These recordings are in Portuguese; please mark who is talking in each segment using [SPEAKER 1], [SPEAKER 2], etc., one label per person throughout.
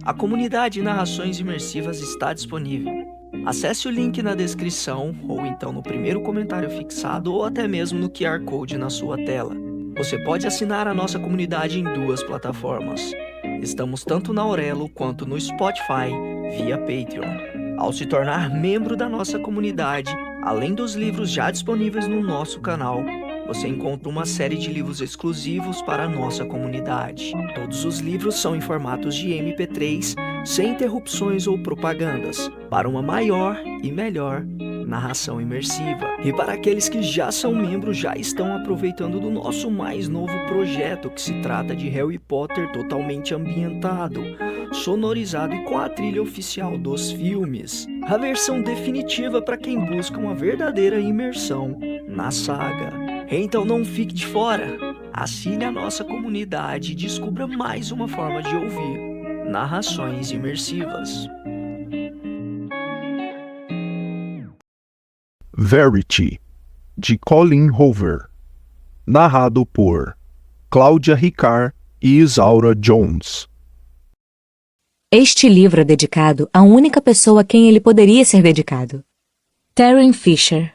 [SPEAKER 1] A comunidade Narrações Imersivas está disponível. Acesse o link na descrição, ou então no primeiro comentário fixado, ou até mesmo no QR Code na sua tela. Você pode assinar a nossa comunidade em duas plataformas. Estamos tanto na Aurelo quanto no Spotify, via Patreon. Ao se tornar membro da nossa comunidade, além dos livros já disponíveis no nosso canal, você encontra uma série de livros exclusivos para a nossa comunidade. Todos os livros são em formatos de MP3, sem interrupções ou propagandas, para uma maior e melhor narração imersiva. E para aqueles que já são membros, já estão aproveitando do nosso mais novo projeto, que se trata de Harry Potter totalmente ambientado, sonorizado e com a trilha oficial dos filmes. A versão definitiva para quem busca uma verdadeira imersão na saga. Então não fique de fora. Assine a nossa comunidade e descubra mais uma forma de ouvir narrações imersivas.
[SPEAKER 2] Verity, de Colin Hoover. Narrado por Cláudia Ricard e Isaura Jones.
[SPEAKER 3] Este livro é dedicado à única pessoa a quem ele poderia ser dedicado. Tarryn Fisher.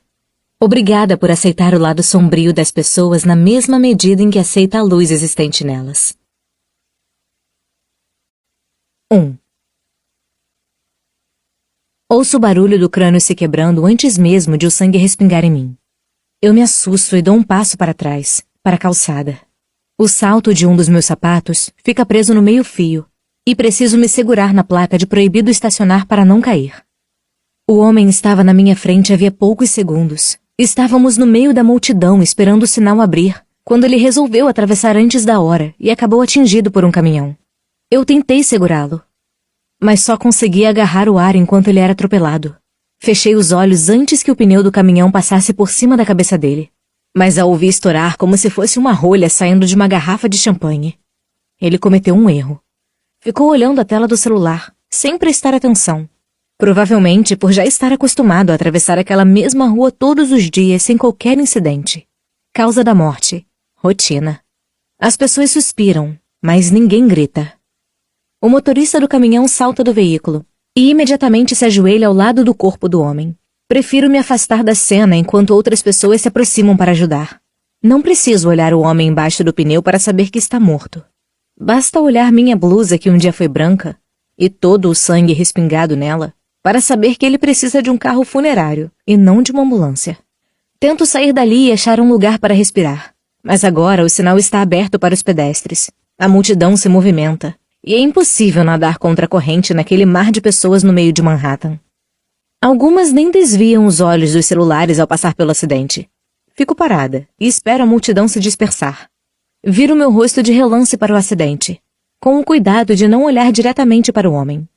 [SPEAKER 3] Obrigada por aceitar o lado sombrio das pessoas na mesma medida em que aceita a luz existente nelas. 1. Ouço o barulho do crânio se quebrando antes mesmo de o sangue respingar em mim. Eu me assusto e dou um passo para trás, para a calçada. O salto de um dos meus sapatos fica preso no meio-fio e preciso me segurar na placa de proibido estacionar para não cair. O homem estava na minha frente havia poucos segundos. Estávamos no meio da multidão esperando o sinal abrir, quando ele resolveu atravessar antes da hora e acabou atingido por um caminhão. Eu tentei segurá-lo, mas só consegui agarrar o ar enquanto ele era atropelado. Fechei os olhos antes que o pneu do caminhão passasse por cima da cabeça dele, mas a ouvi estourar como se fosse uma rolha saindo de uma garrafa de champanhe. Ele cometeu um erro. Ficou olhando a tela do celular, sem prestar atenção. Provavelmente por já estar acostumado a atravessar aquela mesma rua todos os dias sem qualquer incidente. Causa da morte. Rotina. As pessoas suspiram, mas ninguém grita. O motorista do caminhão salta do veículo e imediatamente se ajoelha ao lado do corpo do homem. Prefiro me afastar da cena enquanto outras pessoas se aproximam para ajudar. Não preciso olhar o homem embaixo do pneu para saber que está morto. Basta olhar minha blusa que um dia foi branca e todo o sangue respingado nela para saber que ele precisa de um carro funerário e não de uma ambulância. Tento sair dali e achar um lugar para respirar, mas agora o sinal está aberto para os pedestres. A multidão se movimenta e é impossível nadar contra a corrente naquele mar de pessoas no meio de Manhattan. Algumas nem desviam os olhos dos celulares ao passar pelo acidente. Fico parada e espero a multidão se dispersar. Viro meu rosto de relance para o acidente, com o cuidado de não olhar diretamente para o homem.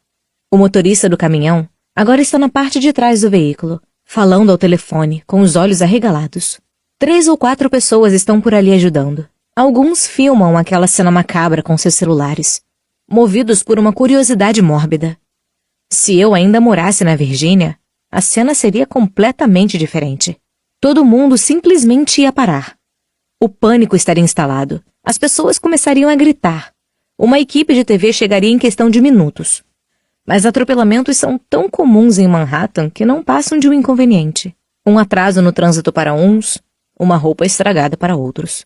[SPEAKER 3] O motorista do caminhão agora está na parte de trás do veículo, falando ao telefone, com os olhos arregalados. 3 ou 4 pessoas estão por ali ajudando. Alguns filmam aquela cena macabra com seus celulares, movidos por uma curiosidade mórbida. Se eu ainda morasse na Virgínia, a cena seria completamente diferente. Todo mundo simplesmente ia parar. O pânico estaria instalado. As pessoas começariam a gritar. Uma equipe de TV chegaria em questão de minutos. Mas atropelamentos são tão comuns em Manhattan que não passam de um inconveniente. Um atraso no trânsito para uns, uma roupa estragada para outros.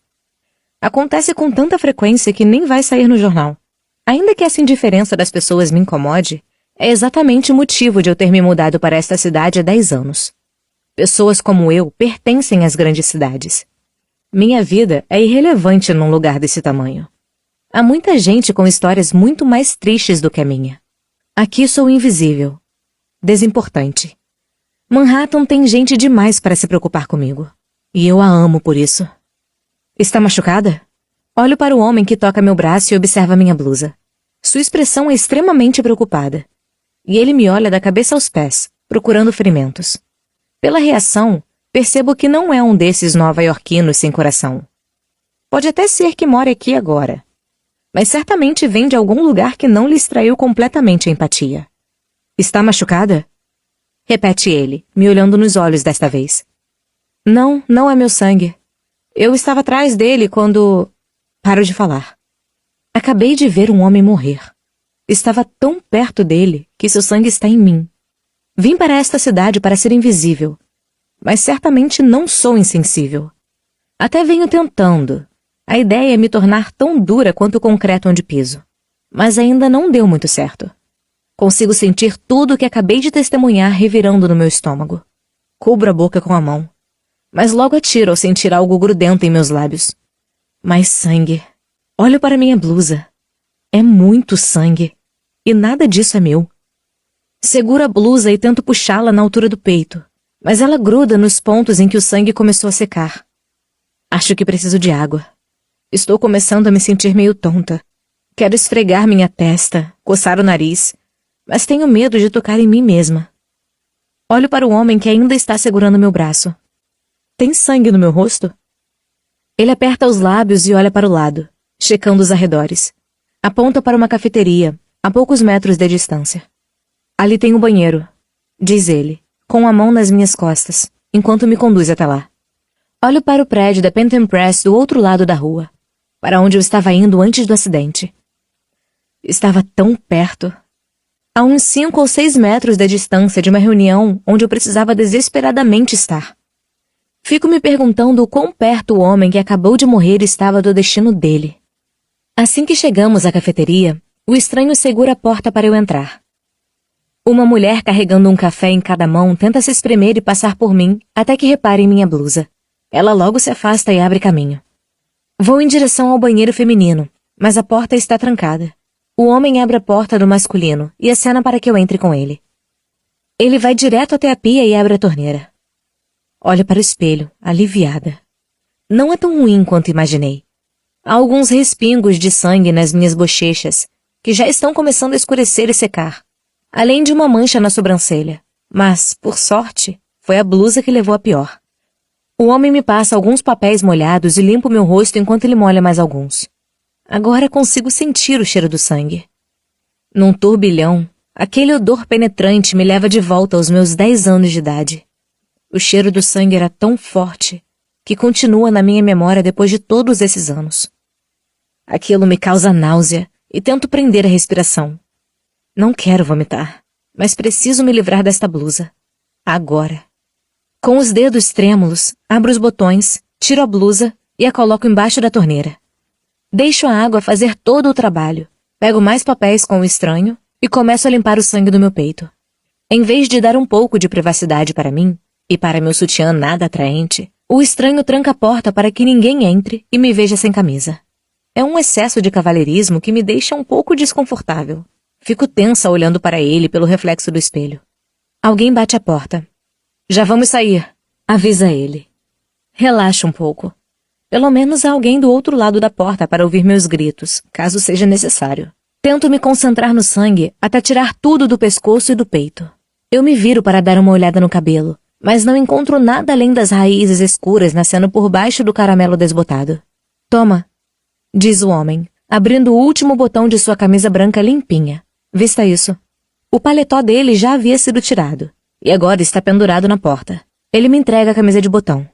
[SPEAKER 3] Acontece com tanta frequência que nem vai sair no jornal. Ainda que essa indiferença das pessoas me incomode, é exatamente o motivo de eu ter me mudado para esta cidade há 10 anos. Pessoas como eu pertencem às grandes cidades. Minha vida é irrelevante num lugar desse tamanho. Há muita gente com histórias muito mais tristes do que a minha. Aqui sou invisível, desimportante. Manhattan tem gente demais para se preocupar comigo. E eu a amo por isso. Está machucada? Olho para o homem que toca meu braço e observa minha blusa. Sua expressão é extremamente preocupada. E ele me olha da cabeça aos pés, procurando ferimentos. Pela reação, percebo que não é um desses nova-iorquinos sem coração. Pode até ser que more aqui agora, mas certamente vem de algum lugar que não lhe extraiu completamente a empatia. Está machucada? Repete ele, me olhando nos olhos desta vez. Não, não é meu sangue. Eu estava atrás dele quando... Paro de falar. Acabei de ver um homem morrer. Estava tão perto dele que seu sangue está em mim. Vim para esta cidade para ser invisível, mas certamente não sou insensível. Até venho tentando. A ideia é me tornar tão dura quanto o concreto onde piso. Mas ainda não deu muito certo. Consigo sentir tudo o que acabei de testemunhar revirando no meu estômago. Cubro a boca com a mão, mas logo atiro ao sentir algo grudento em meus lábios. Mais sangue. Olho para minha blusa. É muito sangue. E nada disso é meu. Seguro a blusa e tento puxá-la na altura do peito, mas ela gruda nos pontos em que o sangue começou a secar. Acho que preciso de água. Estou começando a me sentir meio tonta. Quero esfregar minha testa, coçar o nariz, mas tenho medo de tocar em mim mesma. Olho para o homem que ainda está segurando meu braço. Tem sangue no meu rosto? Ele aperta os lábios e olha para o lado, checando os arredores. Aponta para uma cafeteria, a poucos metros de distância. Ali tem um banheiro, diz ele, com a mão nas minhas costas, enquanto me conduz até lá. Olho para o prédio da Panther Press do outro lado da rua, para onde eu estava indo antes do acidente. Estava tão perto. A uns 5 ou 6 metros da distância de uma reunião onde eu precisava desesperadamente estar. Fico me perguntando o quão perto o homem que acabou de morrer estava do destino dele. Assim que chegamos à cafeteria, o estranho segura a porta para eu entrar. Uma mulher carregando um café em cada mão tenta se espremer e passar por mim até que repare em minha blusa. Ela logo se afasta e abre caminho. Vou em direção ao banheiro feminino, mas a porta está trancada. O homem abre a porta do masculino e acena para que eu entre com ele. Ele vai direto até a pia e abre a torneira. Olho para o espelho, aliviada. Não é tão ruim quanto imaginei. Há alguns respingos de sangue nas minhas bochechas, que já estão começando a escurecer e secar, além de uma mancha na sobrancelha. Mas, por sorte, foi a blusa que levou a pior. O homem me passa alguns papéis molhados e limpa o meu rosto enquanto ele molha mais alguns. Agora consigo sentir o cheiro do sangue. Num turbilhão, aquele odor penetrante me leva de volta aos meus 10 anos de idade. O cheiro do sangue era tão forte que continua na minha memória depois de todos esses anos. Aquilo me causa náusea e tento prender a respiração. Não quero vomitar, mas preciso me livrar desta blusa. Agora. Com os dedos trêmulos, abro os botões, tiro a blusa e a coloco embaixo da torneira. Deixo a água fazer todo o trabalho. Pego mais papéis com o estranho e começo a limpar o sangue do meu peito. Em vez de dar um pouco de privacidade para mim, e para meu sutiã nada atraente, o estranho tranca a porta para que ninguém entre e me veja sem camisa. É um excesso de cavalheirismo que me deixa um pouco desconfortável. Fico tensa olhando para ele pelo reflexo do espelho. Alguém bate a porta. Já vamos sair, avisa ele. Relaxa um pouco. Pelo menos há alguém do outro lado da porta para ouvir meus gritos, caso seja necessário. Tento me concentrar no sangue até tirar tudo do pescoço e do peito. Eu me viro para dar uma olhada no cabelo, mas não encontro nada além das raízes escuras nascendo por baixo do caramelo desbotado. Toma, diz o homem, abrindo o último botão de sua camisa branca limpinha. Vista isso. O paletó dele já havia sido tirado, e agora está pendurado na porta. Ele me entrega a camisa de botão.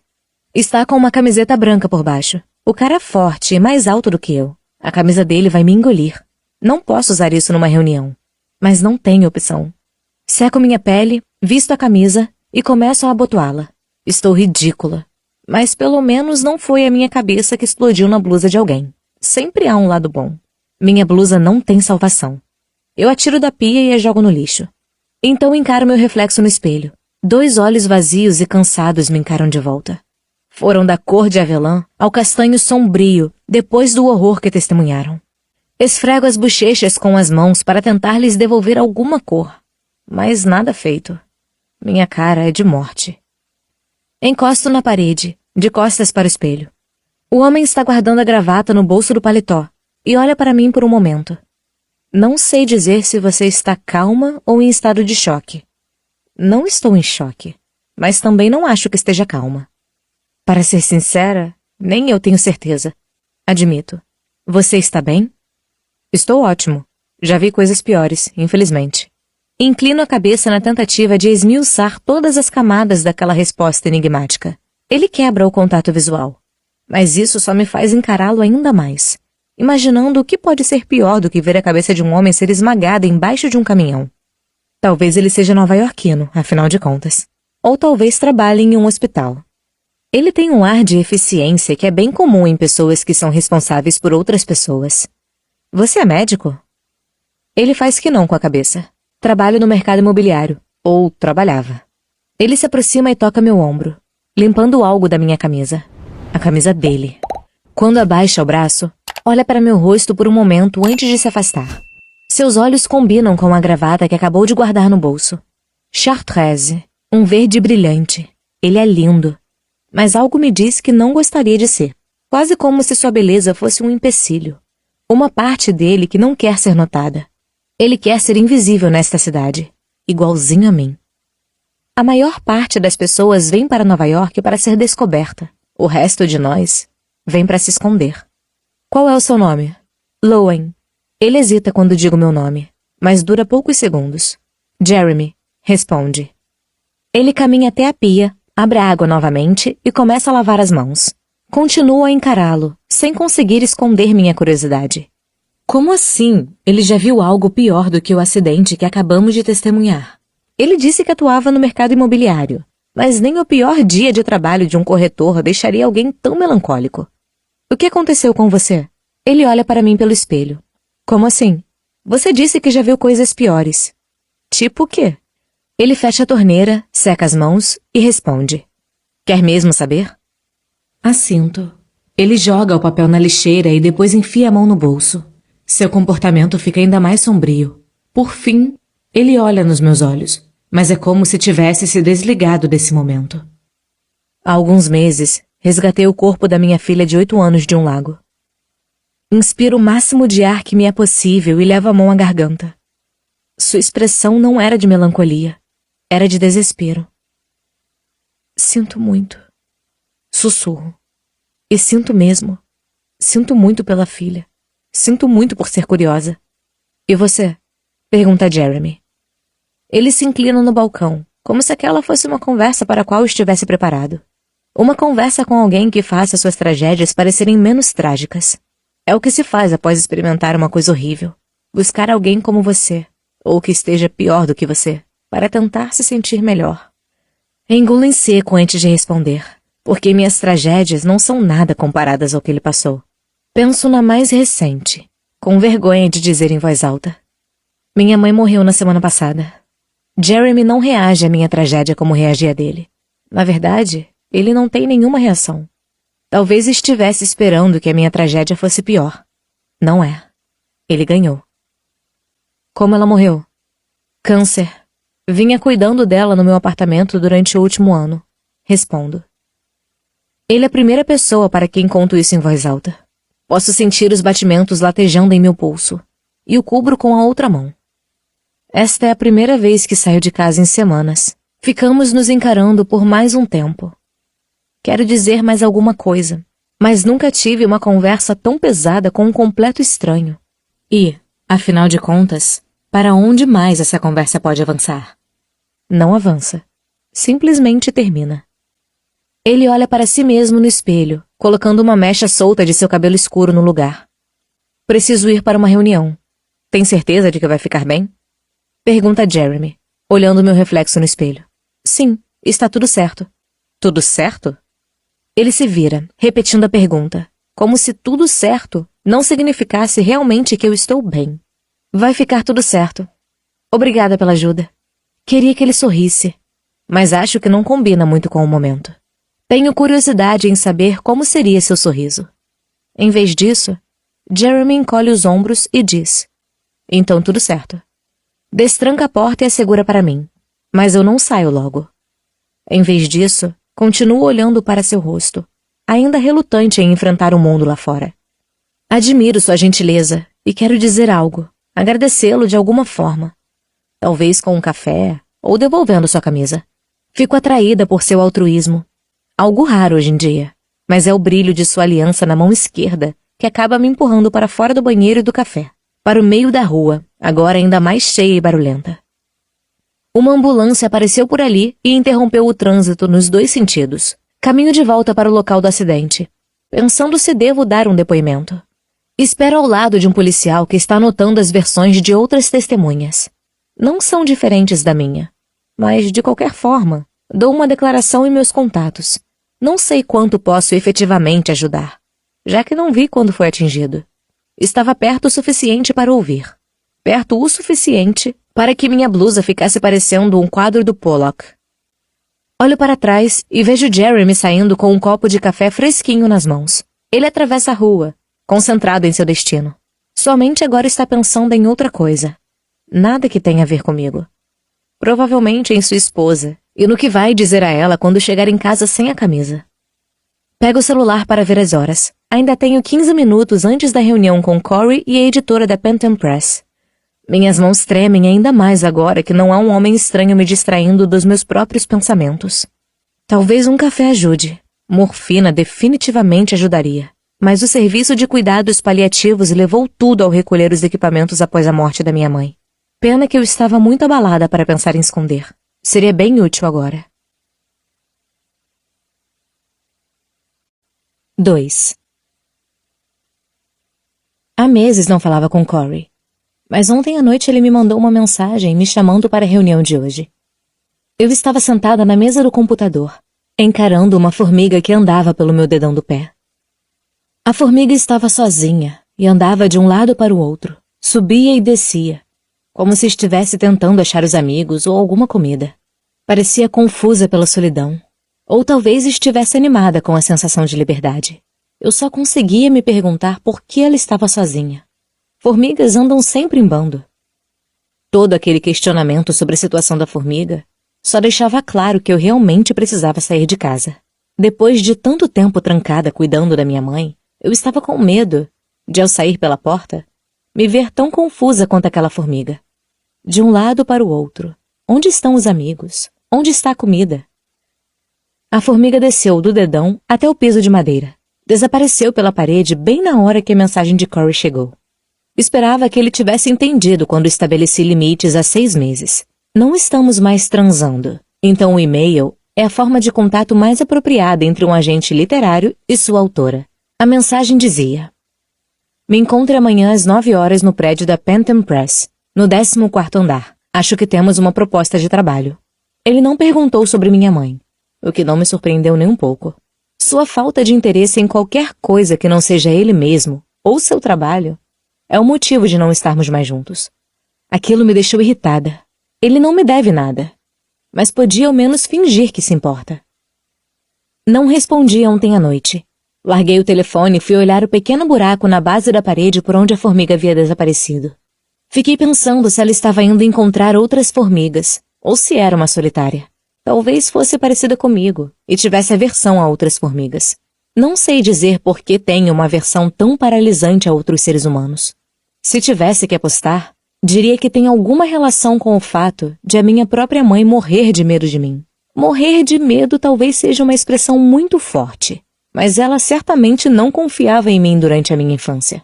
[SPEAKER 3] Está com uma camiseta branca por baixo. O cara é forte e mais alto do que eu. A camisa dele vai me engolir. Não posso usar isso numa reunião. Mas não tenho opção. Seco minha pele, visto a camisa e começo a abotoá-la. Estou ridícula. Mas pelo menos não foi a minha cabeça que explodiu na blusa de alguém. Sempre há um lado bom. Minha blusa não tem salvação. Eu a tiro da pia e a jogo no lixo. Então encaro meu reflexo no espelho. 2 olhos vazios e cansados me encaram de volta. Foram da cor de avelã ao castanho sombrio depois do horror que testemunharam. Esfrego as bochechas com as mãos para tentar lhes devolver alguma cor, mas nada feito. Minha cara é de morte. Encosto na parede, de costas para o espelho. O homem está guardando a gravata no bolso do paletó e olha para mim por um momento. Não sei dizer se você está calma ou em estado de choque. Não estou em choque, mas também não acho que esteja calma. Para ser sincera, nem eu tenho certeza. Admito. Você está bem? Estou ótimo. Já vi coisas piores, infelizmente. Inclino a cabeça na tentativa de esmiuçar todas as camadas daquela resposta enigmática. Ele quebra o contato visual. Mas isso só me faz encará-lo ainda mais. imaginando o que pode ser pior do que ver a cabeça de um homem ser esmagada embaixo de um caminhão. Talvez ele seja nova-iorquino, afinal de contas. Ou talvez trabalhe em um hospital. Ele tem um ar de eficiência que é bem comum em pessoas que são responsáveis por outras pessoas. Você é médico? Ele faz que não com a cabeça. Trabalho no mercado imobiliário. Ou trabalhava. Ele se aproxima e toca meu ombro, limpando algo da minha camisa. A camisa dele. Quando abaixa o braço, olha para meu rosto por um momento antes de se afastar. Seus olhos combinam com a gravata que acabou de guardar no bolso. Chartreuse, um verde brilhante. Ele é lindo. Mas algo me diz que não gostaria de ser. Quase como se sua beleza fosse um empecilho. Uma parte dele que não quer ser notada. Ele quer ser invisível nesta cidade. Igualzinho a mim. A maior parte das pessoas vem para Nova York para ser descoberta. O resto de nós vem para se esconder. Qual é o seu nome? Lowen. Ele hesita quando digo meu nome, mas dura poucos segundos. Jeremy, responde. Ele caminha até a pia, abre a água novamente e começa a lavar as mãos. Continuo a encará-lo, sem conseguir esconder minha curiosidade. Como assim? Ele já viu algo pior do que o acidente que acabamos de testemunhar. Ele disse que atuava no mercado imobiliário, mas nem o pior dia de trabalho de um corretor deixaria alguém tão melancólico. O que aconteceu com você? Ele olha para mim pelo espelho. Como assim? Você disse que já viu coisas piores. Tipo o quê? Ele fecha a torneira, seca as mãos e responde. Quer mesmo saber? Assinto. Ele joga o papel na lixeira e depois enfia a mão no bolso. Seu comportamento fica ainda mais sombrio. Por fim, ele olha nos meus olhos, mas é como se tivesse se desligado desse momento. Há alguns meses, resgatei o corpo da minha filha de 8 anos de um lago. Inspiro o máximo de ar que me é possível e levo a mão à garganta. Sua expressão não era de melancolia, era de desespero. Sinto muito. Sussurro. E sinto mesmo. Sinto muito pela filha. Sinto muito por ser curiosa. E você? Pergunta Jeremy. Ele se inclina no balcão, como se aquela fosse uma conversa para a qual estivesse preparado. Uma conversa com alguém que faça suas tragédias parecerem menos trágicas. É o que se faz após experimentar uma coisa horrível. Buscar alguém como você, ou que esteja pior do que você, para tentar se sentir melhor. Engulo em seco antes de responder, porque minhas tragédias não são nada comparadas ao que ele passou. Penso na mais recente, com vergonha de dizer em voz alta. Minha mãe morreu na semana passada. Jeremy não reage à minha tragédia como reagia a dele. Na verdade, ele não tem nenhuma reação. Talvez estivesse esperando que a minha tragédia fosse pior. Não é. Ele ganhou. Como ela morreu? Câncer. Vinha cuidando dela no meu apartamento durante o último ano. Respondo. Ele é a primeira pessoa para quem conto isso em voz alta. Posso sentir os batimentos latejando em meu pulso, e o cubro com a outra mão. Esta é a primeira vez que saio de casa em semanas. Ficamos nos encarando por mais um tempo. Quero dizer mais alguma coisa, mas nunca tive uma conversa tão pesada com um completo estranho. E, afinal de contas, para onde mais essa conversa pode avançar? Não avança. Simplesmente termina. Ele olha para si mesmo no espelho, colocando uma mecha solta de seu cabelo escuro no lugar. Preciso ir para uma reunião. Tem certeza de que vai ficar bem? Pergunta Jeremy, olhando meu reflexo no espelho. Sim, está tudo certo. Tudo certo? Ele se vira, repetindo a pergunta, como se tudo certo não significasse realmente que eu estou bem. Vai ficar tudo certo. Obrigada pela ajuda. Queria que ele sorrisse, mas acho que não combina muito com o momento. Tenho curiosidade em saber como seria seu sorriso. Em vez disso, Jeremy encolhe os ombros e diz: Então tudo certo. Destranca a porta e a segura para mim, mas eu não saio logo. Em vez disso, continuo olhando para seu rosto, ainda relutante em enfrentar o mundo lá fora. Admiro sua gentileza e quero dizer algo, agradecê-lo de alguma forma. Talvez com um café ou devolvendo sua camisa. Fico atraída por seu altruísmo. Algo raro hoje em dia, mas é o brilho de sua aliança na mão esquerda que acaba me empurrando para fora do banheiro e do café, para o meio da rua, agora ainda mais cheia e barulhenta. Uma ambulância apareceu por ali e interrompeu o trânsito nos 2 sentidos. Caminho de volta para o local do acidente, pensando se devo dar um depoimento. Espero ao lado de um policial que está anotando as versões de outras testemunhas. Não são diferentes da minha, mas, de qualquer forma, dou uma declaração em meus contatos. Não sei quanto posso efetivamente ajudar, já que não vi quando foi atingido. Estava perto o suficiente para ouvir. Perto o suficiente para que minha blusa ficasse parecendo um quadro do Pollock. Olho para trás e vejo Jeremy saindo com um copo de café fresquinho nas mãos. Ele atravessa a rua, concentrado em seu destino. Sua mente agora está pensando em outra coisa. Nada que tenha a ver comigo. Provavelmente em sua esposa e no que vai dizer a ela quando chegar em casa sem a camisa. Pego o celular para ver as horas. Ainda tenho 15 minutos antes da reunião com Corey e a editora da Phantom Press. Minhas mãos tremem ainda mais agora que não há um homem estranho me distraindo dos meus próprios pensamentos. Talvez um café ajude. Morfina definitivamente ajudaria. Mas o serviço de cuidados paliativos levou tudo ao recolher os equipamentos após a morte da minha mãe. Pena que eu estava muito abalada para pensar em esconder. Seria bem útil agora. 2. Há meses não falava com Corey. Mas ontem à noite ele me mandou uma mensagem me chamando para a reunião de hoje. Eu estava sentada na mesa do computador, encarando uma formiga que andava pelo meu dedão do pé. A formiga estava sozinha e andava de um lado para o outro, subia e descia, como se estivesse tentando achar os amigos ou alguma comida. Parecia confusa pela solidão, ou talvez estivesse animada com a sensação de liberdade. Eu só conseguia me perguntar por que ela estava sozinha. Formigas andam sempre em bando. Todo aquele questionamento sobre a situação da formiga só deixava claro que eu realmente precisava sair de casa. Depois de tanto tempo trancada cuidando da minha mãe, eu estava com medo de, ao sair pela porta, me ver tão confusa quanto aquela formiga. De um lado para o outro. Onde estão os amigos? Onde está a comida? A formiga desceu do dedão até o piso de madeira. Desapareceu pela parede bem na hora que a mensagem de Corey chegou. Esperava que ele tivesse entendido quando estabeleci limites há 6 meses. Não estamos mais transando. Então o e-mail é a forma de contato mais apropriada entre um agente literário e sua autora. A mensagem dizia: me encontre amanhã às 9 horas no prédio da Phantom Press, no 14º andar. Acho que temos uma proposta de trabalho. Ele não perguntou sobre minha mãe, o que não me surpreendeu nem um pouco. Sua falta de interesse em qualquer coisa que não seja ele mesmo, ou seu trabalho, é o motivo de não estarmos mais juntos. Aquilo me deixou irritada. Ele não me deve nada, mas podia ao menos fingir que se importa. Não respondi ontem à noite. Larguei o telefone e fui olhar o pequeno buraco na base da parede por onde a formiga havia desaparecido. Fiquei pensando se ela estava indo encontrar outras formigas, ou se era uma solitária. Talvez fosse parecida comigo e tivesse aversão a outras formigas. Não sei dizer por que tenho uma aversão tão paralisante a outros seres humanos. Se tivesse que apostar, diria que tem alguma relação com o fato de a minha própria mãe morrer de medo de mim. Morrer de medo talvez seja uma expressão muito forte, mas ela certamente não confiava em mim durante a minha infância.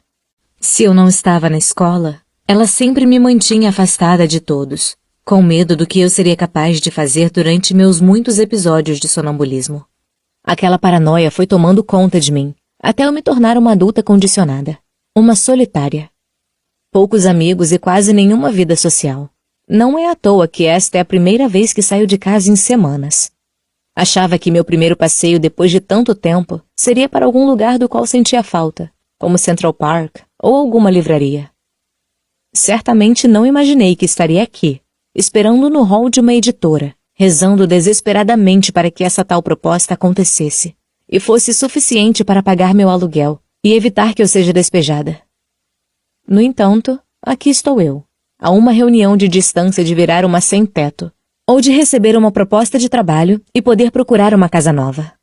[SPEAKER 3] Se eu não estava na escola, ela sempre me mantinha afastada de todos, com medo do que eu seria capaz de fazer durante meus muitos episódios de sonambulismo. Aquela paranoia foi tomando conta de mim, até eu me tornar uma adulta condicionada, uma solitária. Poucos amigos e quase nenhuma vida social. Não é à toa que esta é a primeira vez que saio de casa em semanas. Achava que meu primeiro passeio depois de tanto tempo seria para algum lugar do qual sentia falta, como Central Park ou alguma livraria. Certamente não imaginei que estaria aqui, esperando no hall de uma editora, rezando desesperadamente para que essa tal proposta acontecesse, e fosse suficiente para pagar meu aluguel e evitar que eu seja despejada. No entanto, aqui estou eu, a uma reunião de distância de virar uma sem-teto, ou de receber uma proposta de trabalho e poder procurar uma casa nova.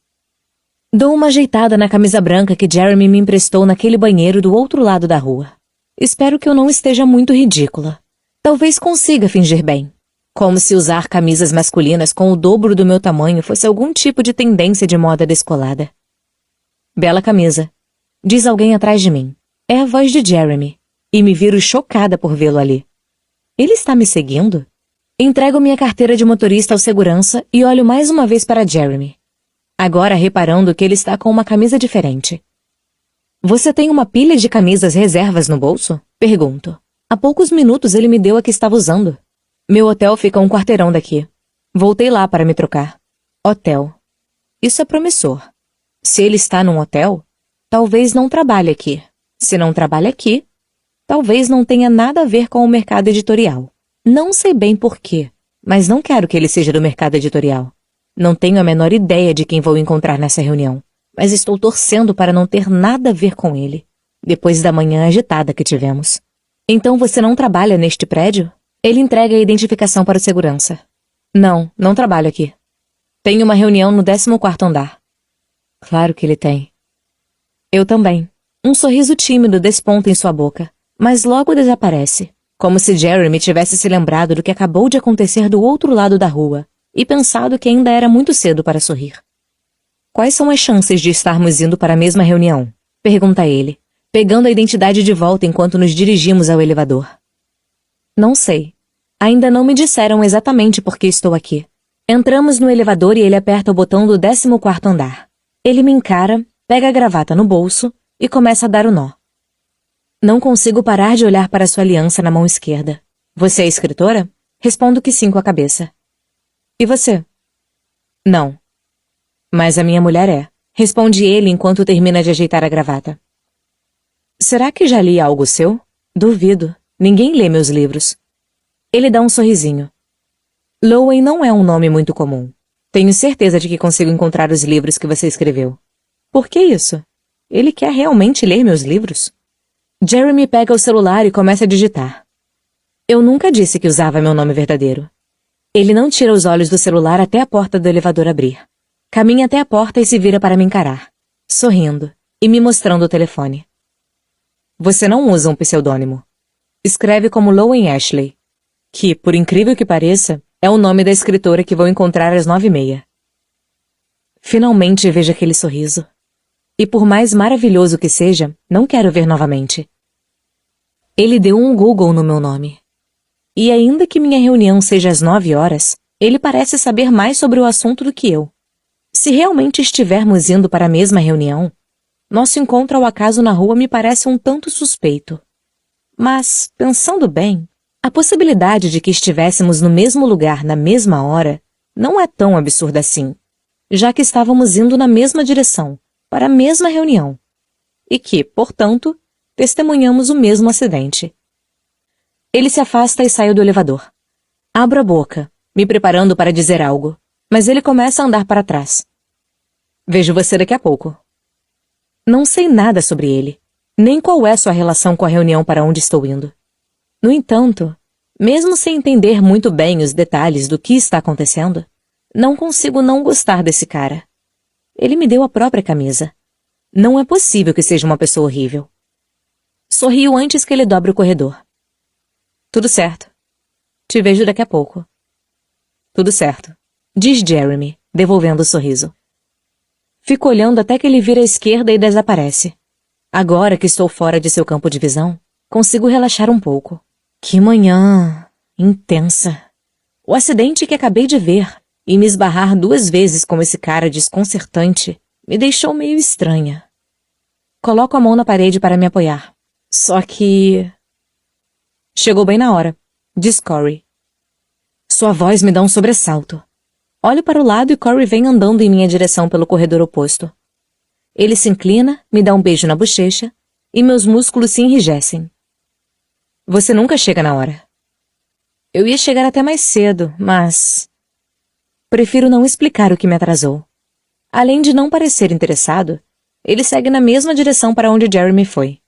[SPEAKER 3] Dou uma ajeitada na camisa branca que Jeremy me emprestou naquele banheiro do outro lado da rua. Espero que eu não esteja muito ridícula. Talvez consiga fingir bem. Como se usar camisas masculinas com o dobro do meu tamanho fosse algum tipo de tendência de moda descolada. Bela camisa, diz alguém atrás de mim. É a voz de Jeremy, e me viro chocada por vê-lo ali. Ele está me seguindo? Entrego minha carteira de motorista ao segurança e olho mais uma vez para Jeremy, agora reparando que ele está com uma camisa diferente. Você tem uma pilha de camisas reservas no bolso? Pergunto. Há poucos minutos ele me deu a que estava usando. Meu hotel fica a um quarteirão daqui. Voltei lá para me trocar. Hotel. Isso é promissor. Se ele está num hotel, talvez não trabalhe aqui. Se não trabalha aqui, talvez não tenha nada a ver com o mercado editorial. Não sei bem por quê, mas não quero que ele seja do mercado editorial. Não tenho a menor ideia de quem vou encontrar nessa reunião, mas estou torcendo para não ter nada a ver com ele, depois da manhã agitada que tivemos. Então você não trabalha neste prédio? Ele entrega a identificação para o segurança. Não trabalho aqui. Tenho uma reunião no 14º andar. Claro que ele tem. Eu também. Um sorriso tímido desponta em sua boca, mas logo desaparece, como se Jeremy tivesse se lembrado do que acabou de acontecer do outro lado da rua e pensado que ainda era muito cedo para sorrir. Quais são as chances de estarmos indo para a mesma reunião? Pergunta ele, pegando a identidade de volta enquanto nos dirigimos ao elevador. Não sei. Ainda não me disseram exatamente por que estou aqui. Entramos no elevador e ele aperta o botão do 14º andar. Ele me encara, pega a gravata no bolso e começa a dar o nó. Não consigo parar de olhar para sua aliança na mão esquerda. Você é escritora? Respondo que sim com a cabeça. E você? Não. Mas a minha mulher é. Responde ele enquanto termina de ajeitar a gravata. Será que já li algo seu? Duvido. Ninguém lê meus livros. Ele dá um sorrisinho. Lowen não é um nome muito comum. Tenho certeza de que consigo encontrar os livros que você escreveu. Por que isso? Ele quer realmente ler meus livros? Jeremy pega o celular e começa a digitar. Eu nunca disse que usava meu nome verdadeiro. Ele não tira os olhos do celular até a porta do elevador abrir. Caminha até a porta e se vira para me encarar, sorrindo e me mostrando o telefone. Você não usa um pseudônimo. Escreve como Lowen Ashley, que, por incrível que pareça, é o nome da escritora que vou encontrar às 9h30. Finalmente vejo aquele sorriso. E por mais maravilhoso que seja, não quero ver novamente. Ele deu um Google no meu nome. E ainda que minha reunião seja às 9h, ele parece saber mais sobre o assunto do que eu. Se realmente estivermos indo para a mesma reunião, nosso encontro ao acaso na rua me parece um tanto suspeito. Mas, pensando bem, a possibilidade de que estivéssemos no mesmo lugar na mesma hora não é tão absurda assim, já que estávamos indo na mesma direção, para a mesma reunião, e que, portanto, testemunhamos o mesmo acidente. Ele se afasta e sai do elevador. Abro a boca, me preparando para dizer algo, mas ele começa a andar para trás. Vejo você daqui a pouco. Não sei nada sobre ele, nem qual é sua relação com a reunião para onde estou indo. No entanto, mesmo sem entender muito bem os detalhes do que está acontecendo, não consigo não gostar desse cara. Ele me deu a própria camisa. Não é possível que seja uma pessoa horrível. Sorrio antes que ele dobre o corredor. Tudo certo. Te vejo daqui a pouco. Tudo certo, diz Jeremy, devolvendo o sorriso. Fico olhando até que ele vira à esquerda e desaparece. Agora que estou fora de seu campo de visão, consigo relaxar um pouco. Que manhã intensa. O acidente que acabei de ver e me esbarrar 2 vezes com esse cara desconcertante me deixou meio estranha. Coloco a mão na parede para me apoiar. Só que... Chegou bem na hora, diz Corey. Sua voz me dá um sobressalto. Olho para o lado e Corey vem andando em minha direção pelo corredor oposto. Ele se inclina, me dá um beijo na bochecha e meus músculos se enrijecem. Você nunca chega na hora. Eu ia chegar até mais cedo, mas... Prefiro não explicar o que me atrasou. Além de não parecer interessado, ele segue na mesma direção para onde Jeremy foi.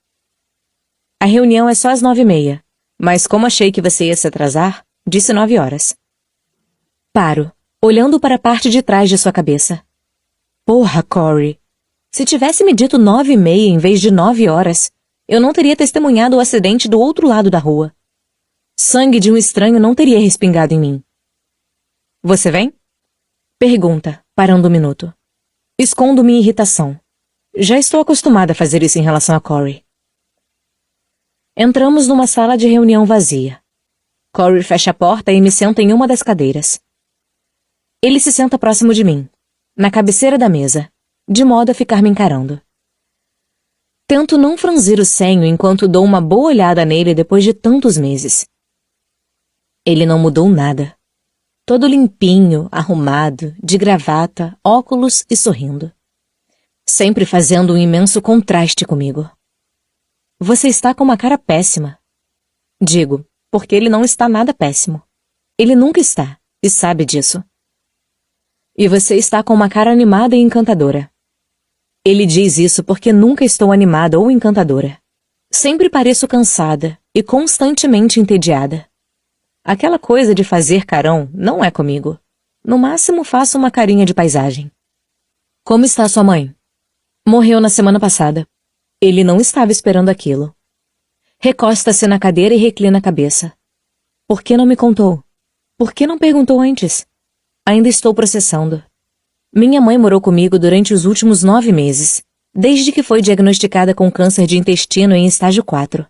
[SPEAKER 3] A reunião é só às 9h30, mas como achei que você ia se atrasar, disse 9h. Paro, olhando para a parte de trás de sua cabeça. Porra, Corey. Se tivesse me dito 9h30 em vez de 9h, eu não teria testemunhado o acidente do outro lado da rua. Sangue de um estranho não teria respingado em mim. Você vem? Pergunta, parando um minuto. Escondo minha irritação. Já estou acostumada a fazer isso em relação a Corey. Entramos numa sala de reunião vazia. Corey fecha a porta e me senta em uma das cadeiras. Ele se senta próximo de mim, na cabeceira da mesa, de modo a ficar me encarando. Tento não franzir o senho enquanto dou uma boa olhada nele depois de tantos meses. Ele não mudou nada. Todo limpinho, arrumado, de gravata, óculos e sorrindo. Sempre fazendo um imenso contraste comigo. Você está com uma cara péssima. Digo, porque ele não está nada péssimo. Ele nunca está, e sabe disso. E você está com uma cara animada e encantadora. Ele diz isso porque nunca estou animada ou encantadora. Sempre pareço cansada e constantemente entediada. Aquela coisa de fazer carão não é comigo. No máximo faço uma carinha de paisagem. Como está sua mãe? Morreu na semana passada. Ele não estava esperando aquilo. Recosta-se na cadeira e reclina a cabeça. Por que não me contou? Por que não perguntou antes? Ainda estou processando. Minha mãe morou comigo durante os últimos 9 meses, desde que foi diagnosticada com câncer de intestino em estágio 4.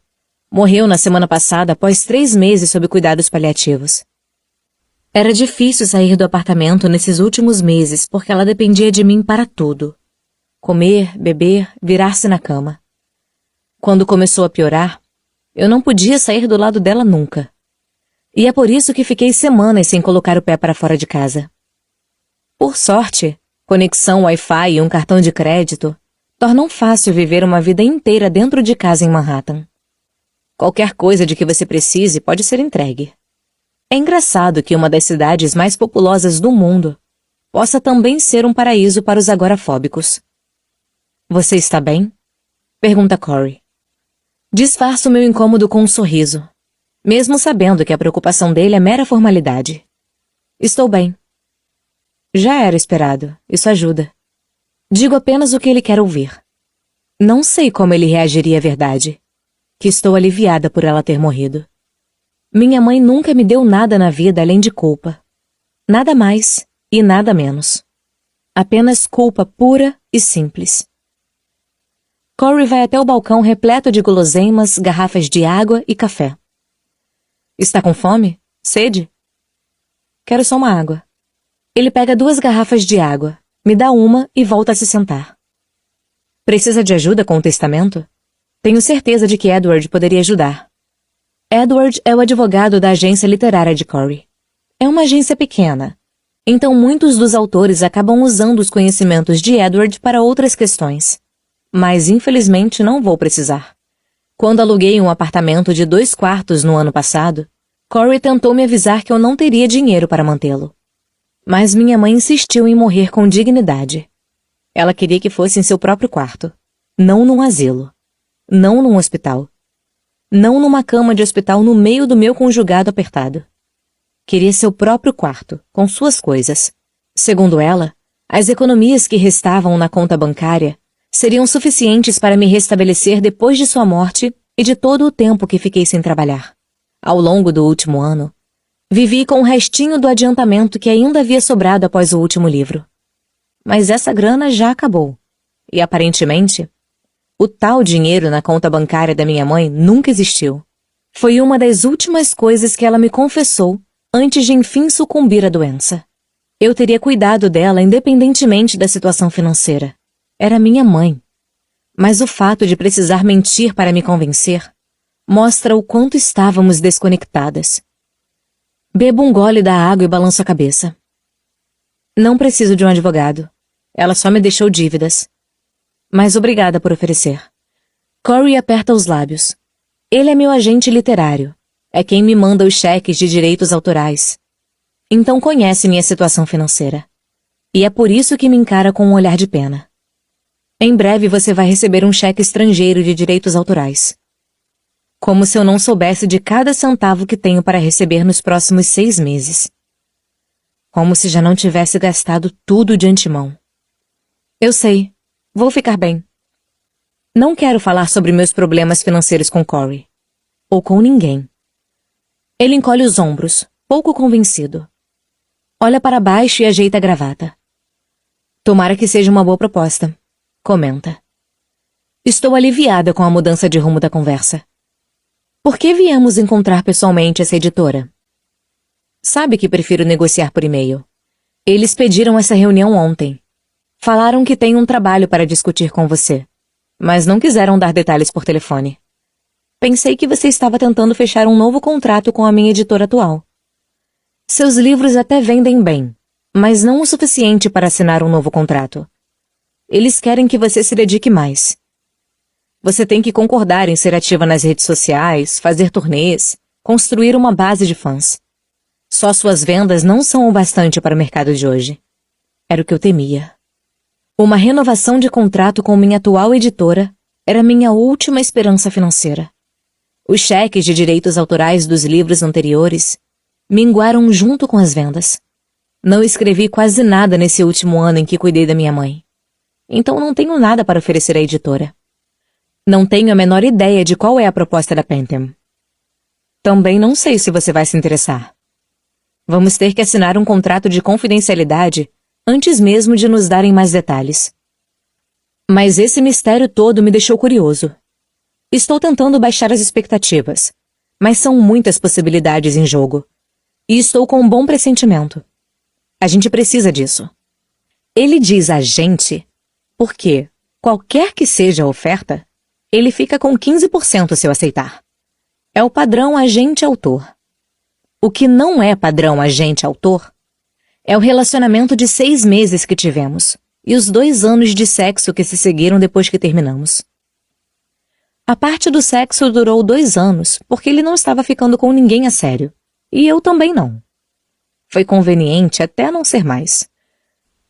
[SPEAKER 3] Morreu na semana passada após 3 meses sob cuidados paliativos. Era difícil sair do apartamento nesses últimos meses porque ela dependia de mim para tudo. Comer, beber, virar-se na cama. Quando começou a piorar, eu não podia sair do lado dela nunca. E é por isso que fiquei semanas sem colocar o pé para fora de casa. Por sorte, conexão Wi-Fi e um cartão de crédito tornam fácil viver uma vida inteira dentro de casa em Manhattan. Qualquer coisa de que você precise pode ser entregue. É engraçado que uma das cidades mais populosas do mundo possa também ser um paraíso para os agorafóbicos. Você está bem? Pergunta Corey. Disfarço meu incômodo com um sorriso, mesmo sabendo que a preocupação dele é mera formalidade. Estou bem. Já era esperado, isso ajuda. Digo apenas o que ele quer ouvir. Não sei como ele reagiria à verdade, que estou aliviada por ela ter morrido. Minha mãe nunca me deu nada na vida além de culpa. Nada mais e nada menos. Apenas culpa pura e simples. Corey vai até o balcão repleto de guloseimas, garrafas de água e café. Está com fome? Sede? Quero só uma água. Ele pega 2 garrafas de água, me dá uma e volta a se sentar. Precisa de ajuda com o testamento? Tenho certeza de que Edward poderia ajudar. Edward é o advogado da agência literária de Corey. É uma agência pequena, então muitos dos autores acabam usando os conhecimentos de Edward para outras questões. Mas infelizmente não vou precisar. Quando aluguei um apartamento de 2 quartos no ano passado, Corey tentou me avisar que eu não teria dinheiro para mantê-lo. Mas minha mãe insistiu em morrer com dignidade. Ela queria que fosse em seu próprio quarto, não num asilo, não num hospital, não numa cama de hospital no meio do meu conjugado apertado. Queria seu próprio quarto, com suas coisas. Segundo ela, as economias que restavam na conta bancária seriam suficientes para me restabelecer depois de sua morte e de todo o tempo que fiquei sem trabalhar. Ao longo do último ano, vivi com o restinho do adiantamento que ainda havia sobrado após o último livro. Mas essa grana já acabou. E aparentemente, o tal dinheiro na conta bancária da minha mãe nunca existiu. Foi uma das últimas coisas que ela me confessou antes de enfim sucumbir à doença. Eu teria cuidado dela independentemente da situação financeira. Era minha mãe. Mas o fato de precisar mentir para me convencer mostra o quanto estávamos desconectadas. Bebo um gole da água e balanço a cabeça. Não preciso de um advogado. Ela só me deixou dívidas. Mas obrigada por oferecer. Corey aperta os lábios. Ele é meu agente literário. É quem me manda os cheques de direitos autorais. Então conhece minha situação financeira. E é por isso que me encara com um olhar de pena. Em breve você vai receber um cheque estrangeiro de direitos autorais. Como se eu não soubesse de cada centavo que tenho para receber nos próximos 6 meses. Como se já não tivesse gastado tudo de antemão. Eu sei. Vou ficar bem. Não quero falar sobre meus problemas financeiros com Corey. Ou com ninguém. Ele encolhe os ombros, pouco convencido. Olha para baixo e ajeita a gravata. Tomara que seja uma boa proposta. Comenta. Estou aliviada com a mudança de rumo da conversa. Por que viemos encontrar pessoalmente essa editora? Sabe que prefiro negociar por e-mail. Eles pediram essa reunião ontem. Falaram que têm um trabalho para discutir com você. mas não quiseram dar detalhes por telefone. Pensei que você estava tentando fechar um novo contrato com a minha editora atual. Seus livros até vendem bem, mas não o suficiente para assinar um novo contrato. Eles querem que você se dedique mais. Você tem que concordar em ser ativa nas redes sociais, fazer turnês, construir uma base de fãs. Só suas vendas não são o bastante para o mercado de hoje. Era o que eu temia. Uma renovação de contrato com minha atual editora era minha última esperança financeira. Os cheques de direitos autorais dos livros anteriores minguaram junto com as vendas. Não escrevi quase nada nesse último ano em que cuidei da minha mãe. Então não tenho nada para oferecer à editora. Não tenho a menor ideia de qual é a proposta da Panther. Também não sei se você vai se interessar. Vamos ter que assinar um contrato de confidencialidade antes mesmo de nos darem mais detalhes. Mas esse mistério todo me deixou curioso. Estou tentando baixar as expectativas, mas são muitas possibilidades em jogo. E estou com um bom pressentimento. A gente precisa disso. Ele diz a gente porque, qualquer que seja a oferta, ele fica com 15% se eu aceitar. É o padrão agente-autor. O que não é padrão agente-autor é o relacionamento de 6 meses que tivemos e os 2 anos de sexo que se seguiram depois que terminamos. A parte do sexo durou 2 anos porque ele não estava ficando com ninguém a sério. E eu também não. Foi conveniente até não ser mais.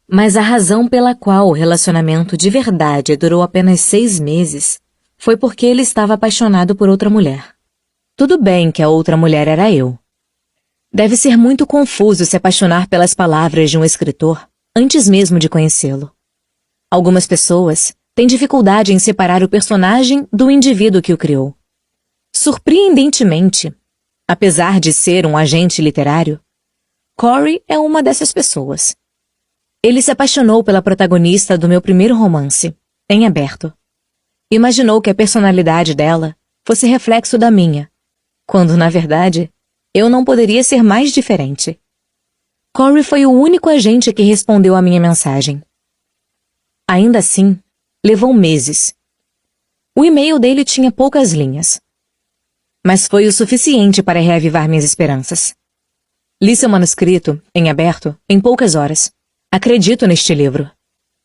[SPEAKER 3] Mas a razão pela qual o relacionamento de verdade durou apenas 6 meses foi porque ele estava apaixonado por outra mulher. Tudo bem que a outra mulher era eu. Deve ser muito confuso se apaixonar pelas palavras de um escritor antes mesmo de conhecê-lo. Algumas pessoas têm dificuldade em separar o personagem do indivíduo que o criou. Surpreendentemente, apesar de ser um agente literário, Corey é uma dessas pessoas. Ele se apaixonou pela protagonista do meu primeiro romance, Em Aberto. Imaginou que a personalidade dela fosse reflexo da minha, quando, na verdade, eu não poderia ser mais diferente. Corey foi o único agente que respondeu à minha mensagem. Ainda assim, levou meses. O e-mail dele tinha poucas linhas. Mas foi o suficiente para reavivar minhas esperanças. Li seu manuscrito, Em Aberto, em poucas horas. Acredito neste livro.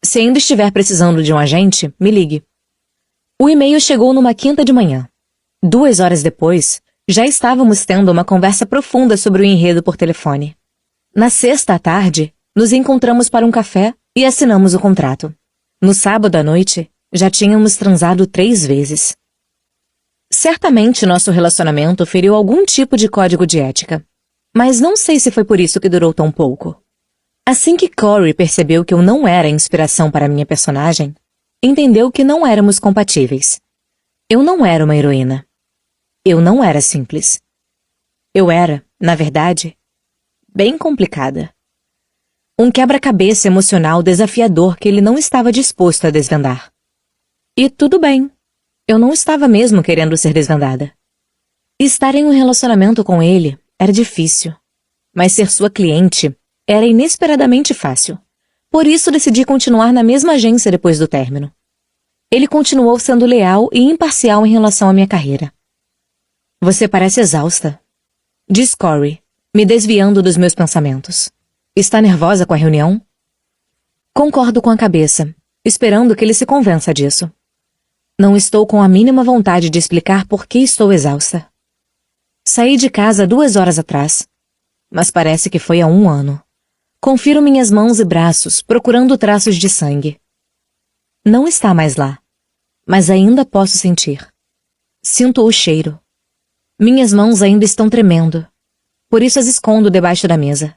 [SPEAKER 3] Se ainda estiver precisando de um agente, me ligue. O e-mail chegou numa quinta de manhã. 2 horas depois, já estávamos tendo uma conversa profunda sobre o enredo por telefone. Na sexta à tarde, nos encontramos para um café e assinamos o contrato. No sábado à noite, já tínhamos transado 3 vezes. Certamente nosso relacionamento feriu algum tipo de código de ética, mas não sei se foi por isso que durou tão pouco. Assim que Corey percebeu que eu não era inspiração para minha personagem, entendeu que não éramos compatíveis. Eu não era uma heroína. Eu não era simples. Eu era, na verdade, bem complicada. Um quebra-cabeça emocional desafiador que ele não estava disposto a desvendar. E tudo bem. Eu não estava mesmo querendo ser desvendada. Estar em um relacionamento com ele era difícil, mas ser sua cliente era inesperadamente fácil. Por isso decidi continuar na mesma agência depois do término. Ele continuou sendo leal e imparcial em relação à minha carreira. Você parece exausta, diz Corey, me desviando dos meus pensamentos. Está nervosa com a reunião? Concordo com a cabeça, esperando que ele se convença disso. Não estou com a mínima vontade de explicar por que estou exausta. Saí de casa 2 horas atrás, mas parece que foi há 1 ano. Confiro minhas mãos e braços, procurando traços de sangue. Não está mais lá, mas ainda posso sentir. Sinto o cheiro. Minhas mãos ainda estão tremendo, por isso as escondo debaixo da mesa.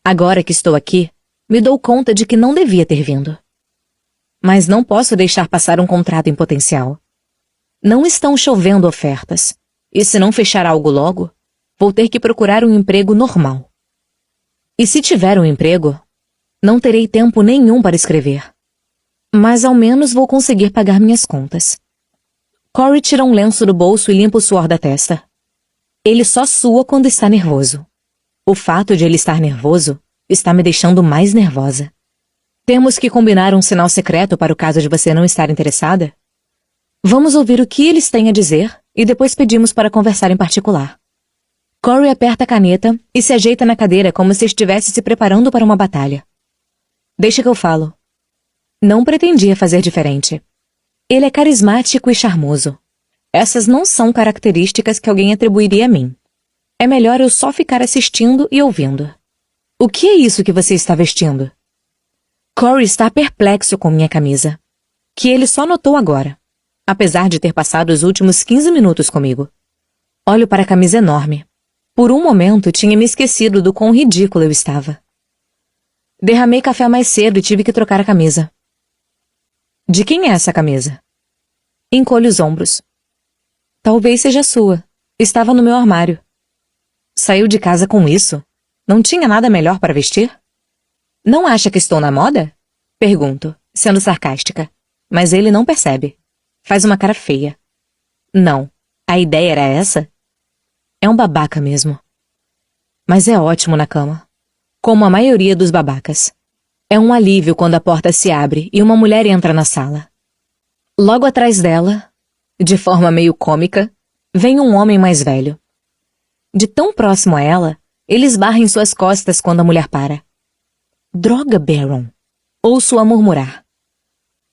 [SPEAKER 3] Agora que estou aqui, me dou conta de que não devia ter vindo. Mas não posso deixar passar um contrato em potencial. Não estão chovendo ofertas, e se não fechar algo logo, vou ter que procurar um emprego normal. E se tiver um emprego, não terei tempo nenhum para escrever. Mas ao menos vou conseguir pagar minhas contas. Corey tira um lenço do bolso e limpa o suor da testa. Ele só sua quando está nervoso. O fato de ele estar nervoso está me deixando mais nervosa. Temos que combinar um sinal secreto para o caso de você não estar interessada? Vamos ouvir o que eles têm a dizer e depois pedimos para conversar em particular. Corey aperta a caneta e se ajeita na cadeira como se estivesse se preparando para uma batalha. Deixa que eu falo. Não pretendia fazer diferente. Ele é carismático e charmoso. Essas não são características que alguém atribuiria a mim. É melhor eu só ficar assistindo e ouvindo. O que é isso que você está vestindo? Corey está perplexo com minha camisa, que ele só notou agora, apesar de ter passado os últimos 15 minutos comigo. Olho para a camisa enorme. Por um momento tinha me esquecido do quão ridículo eu estava. Derramei café mais cedo e tive que trocar a camisa. De quem é essa camisa? Encolho os ombros. Talvez seja sua. Estava no meu armário. Saiu de casa com isso? Não tinha nada melhor para vestir? Não acha que estou na moda? Pergunto, sendo sarcástica. Mas ele não percebe. Faz uma cara feia. Não. A ideia era essa? É um babaca mesmo. Mas é ótimo na cama. Como a maioria dos babacas. É um alívio quando a porta se abre e uma mulher entra na sala. Logo atrás dela, de forma meio cômica, vem um homem mais velho. De tão próximo a ela, ele esbarra em suas costas quando a mulher para. Droga, Baron. Ouço-a murmurar.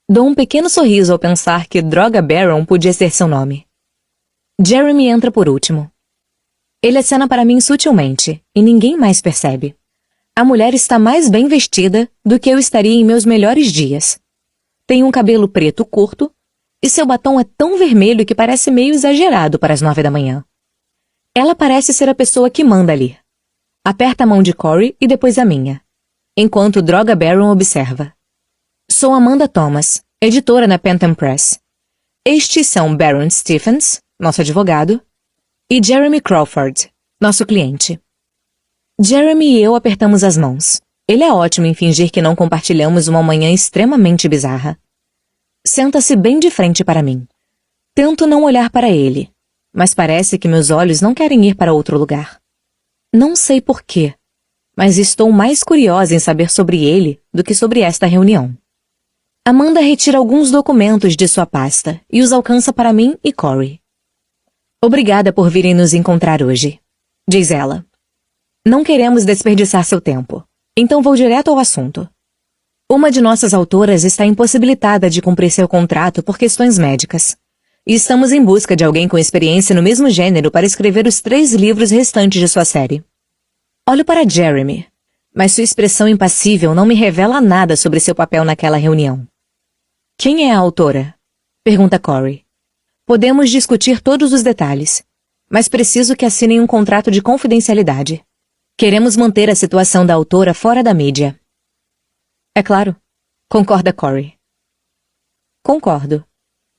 [SPEAKER 3] Dou um pequeno sorriso ao pensar que Droga Baron podia ser seu nome. Jeremy entra por último. Ele acena para mim sutilmente, e ninguém mais percebe. A mulher está mais bem vestida do que eu estaria em meus melhores dias. Tem um cabelo preto curto, e seu batom é tão vermelho que parece meio exagerado para as 9 da manhã. Ela parece ser a pessoa que manda ali. Aperta a mão de Corey e depois a minha, enquanto Droga Baron observa. Sou Amanda Thomas, editora na Phantom Press. Estes são Baron Stephens, nosso advogado, e Jeremy Crawford, nosso cliente. Jeremy e eu apertamos as mãos. Ele é ótimo em fingir que não compartilhamos uma manhã extremamente bizarra. Senta-se bem de frente para mim. Tento não olhar para ele, mas parece que meus olhos não querem ir para outro lugar. Não sei por quê, mas estou mais curiosa em saber sobre ele do que sobre esta reunião. Amanda retira alguns documentos de sua pasta e os alcança para mim e Corey. Obrigada por virem nos encontrar hoje, diz ela. Não queremos desperdiçar seu tempo, então vou direto ao assunto. Uma de nossas autoras está impossibilitada de cumprir seu contrato por questões médicas. E estamos em busca de alguém com experiência no mesmo gênero para escrever os 3 livros restantes de sua série. Olho para Jeremy, mas sua expressão impassível não me revela nada sobre seu papel naquela reunião. Quem é a autora? Pergunta Corey. Podemos discutir todos os detalhes, mas preciso que assinem um contrato de confidencialidade. Queremos manter a situação da autora fora da mídia. É claro, concorda Corey. Concordo,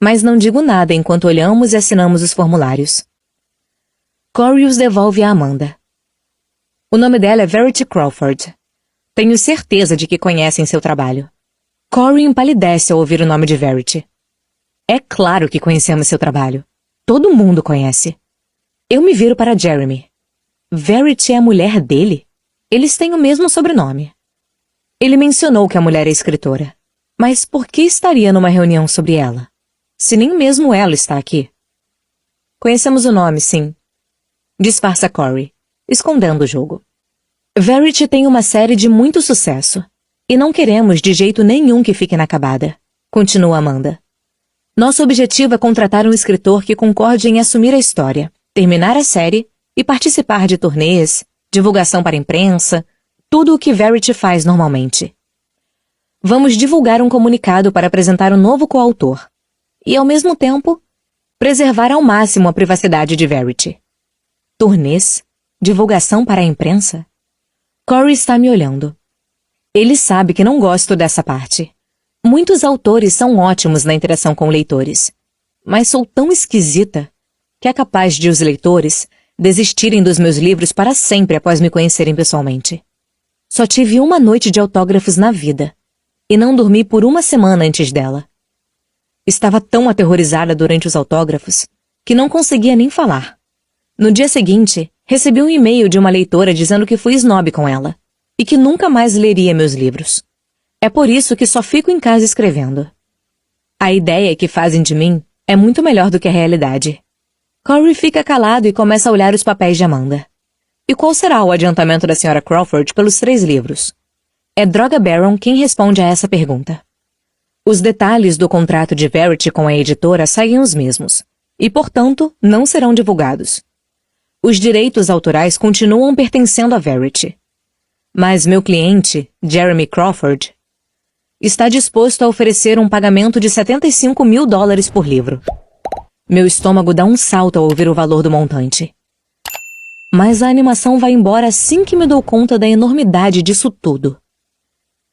[SPEAKER 3] mas não digo nada enquanto olhamos e assinamos os formulários. Corey os devolve a Amanda. O nome dela é Verity Crawford. Tenho certeza de que conhecem seu trabalho. Corey empalidece ao ouvir o nome de Verity. É claro que conhecemos seu trabalho. Todo mundo conhece. Eu me viro para Jeremy. Verity é a mulher dele? Eles têm o mesmo sobrenome. Ele mencionou que a mulher é escritora. Mas por que estaria numa reunião sobre ela? Se nem mesmo ela está aqui. Conhecemos o nome, sim. Disfarça Corey, escondendo o jogo. Verity tem uma série de muito sucesso. E não queremos de jeito nenhum que fique inacabada. Continua Amanda. Nosso objetivo é contratar um escritor que concorde em assumir a história, terminar a série e participar de turnês, divulgação para a imprensa, tudo o que Verity faz normalmente. Vamos divulgar um comunicado para apresentar um novo coautor e, ao mesmo tempo, preservar ao máximo a privacidade de Verity. Turnês? Divulgação para a imprensa? Corey está me olhando. Ele sabe que não gosto dessa parte. Muitos autores são ótimos na interação com leitores, mas sou tão esquisita que é capaz de os leitores desistirem dos meus livros para sempre após me conhecerem pessoalmente. Só tive uma noite de autógrafos na vida, e não dormi por uma semana antes dela. Estava tão aterrorizada durante os autógrafos que não conseguia nem falar. No dia seguinte, recebi um e-mail de uma leitora dizendo que fui snob com ela, e que nunca mais leria meus livros. É por isso que só fico em casa escrevendo. A ideia que fazem de mim é muito melhor do que a realidade. Corey fica calado e começa a olhar os papéis de Amanda. E qual será o adiantamento da Sra. Crawford pelos 3 livros? É Droga Baron quem responde a essa pergunta. Os detalhes do contrato de Verity com a editora seguem os mesmos, e, portanto, não serão divulgados. Os direitos autorais continuam pertencendo a Verity. Mas meu cliente, Jeremy Crawford, está disposto a oferecer um pagamento de $75 mil por livro. Meu estômago dá um salto ao ouvir o valor do montante. Mas a animação vai embora assim que me dou conta da enormidade disso tudo.